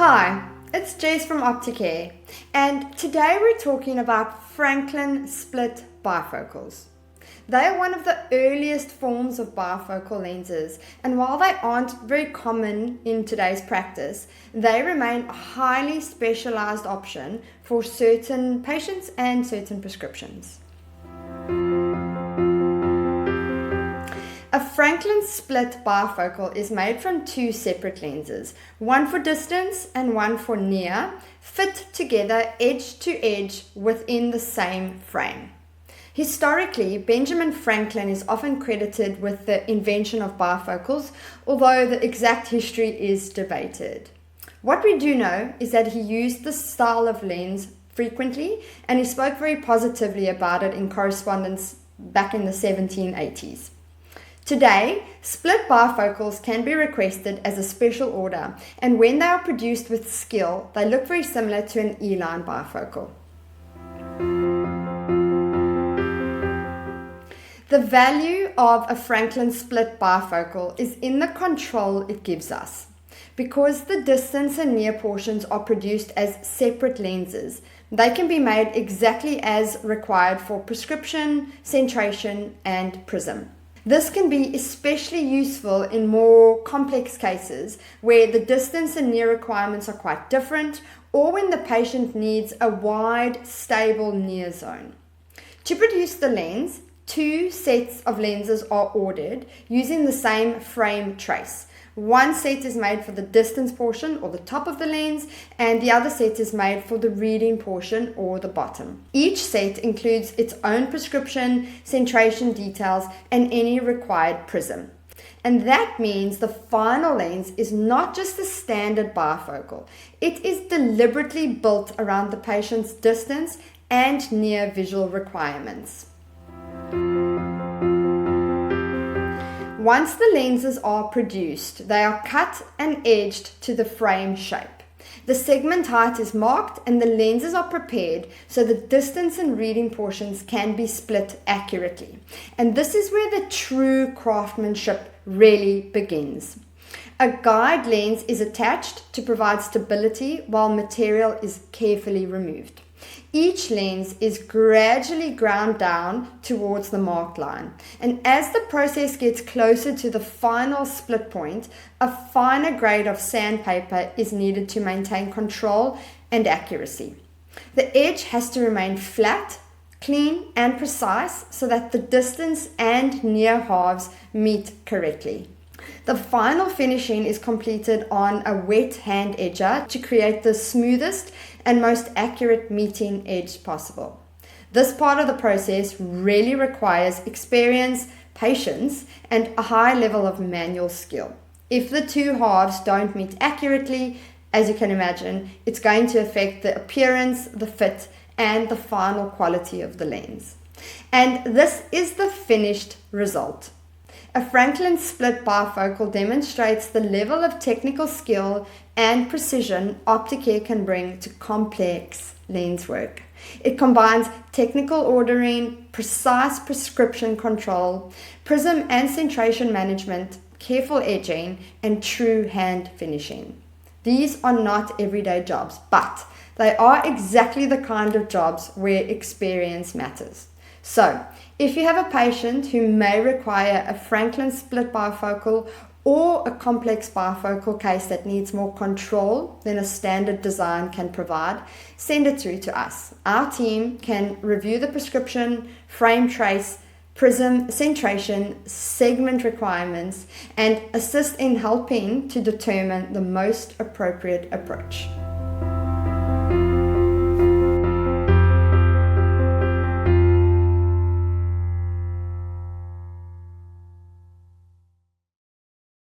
Hi, it's Jess from Opticare, and today we're talking about Franklin split bifocals. They are one of the earliest forms of bifocal lenses, and while they aren't very common in today's practice, they remain a highly specialized option for certain patients and certain prescriptions. A Franklin split bifocal is made from two separate lenses, one for distance and one for near, fit together edge to edge within the same frame. Historically, Benjamin Franklin is often credited with the invention of bifocals, although the exact history is debated. What we do know is that he used this style of lens frequently, and he spoke very positively about it in correspondence back in the 1780s. Today, split bifocals can be requested as a special order, and when they are produced with skill, they look very similar to an E-line bifocal. The value of a Franklin split bifocal is in the control it gives us. Because the distance and near portions are produced as separate lenses, they can be made exactly as required for prescription, centration, and prism. This can be especially useful in more complex cases where the distance and near requirements are quite different, or when the patient needs a wide, stable near zone. To produce the lens, two sets of lenses are ordered using the same frame trace. One set is made for the distance portion or the top of the lens, and the other set is made for the reading portion or the bottom. Each set includes its own prescription, centration details, and any required prism. And that means the final lens is not just a standard bifocal. It is deliberately built around the patient's distance and near visual requirements. Once the lenses are produced, they are cut and edged to the frame shape. The segment height is marked and the lenses are prepared so the distance and reading portions can be split accurately. And this is where the true craftsmanship really begins. A guide lens is attached to provide stability while material is carefully removed. Each lens is gradually ground down towards the marked line, and as the process gets closer to the final split point, a finer grade of sandpaper is needed to maintain control and accuracy. The edge has to remain flat, clean, and precise so that the distance and near halves meet correctly. The final finishing is completed on a wet hand edger to create the smoothest and most accurate meeting edge possible. This part of the process really requires experience, patience, and a high level of manual skill. If the two halves don't meet accurately, as you can imagine, it's going to affect the appearance, the fit, and the final quality of the lens. And this is the finished result. A Franklin split bifocal demonstrates the level of technical skill and precision Opticare can bring to complex lens work. It combines technical ordering, precise prescription control, prism and centration management, careful edging, and true hand finishing. These are not everyday jobs, but they are exactly the kind of jobs where experience matters. So, if you have a patient who may require a Franklin split bifocal or a complex bifocal case that needs more control than a standard design can provide, send it through to us. Our team can review the prescription, frame trace, prism, centration, segment requirements, and assist in helping to determine the most appropriate approach.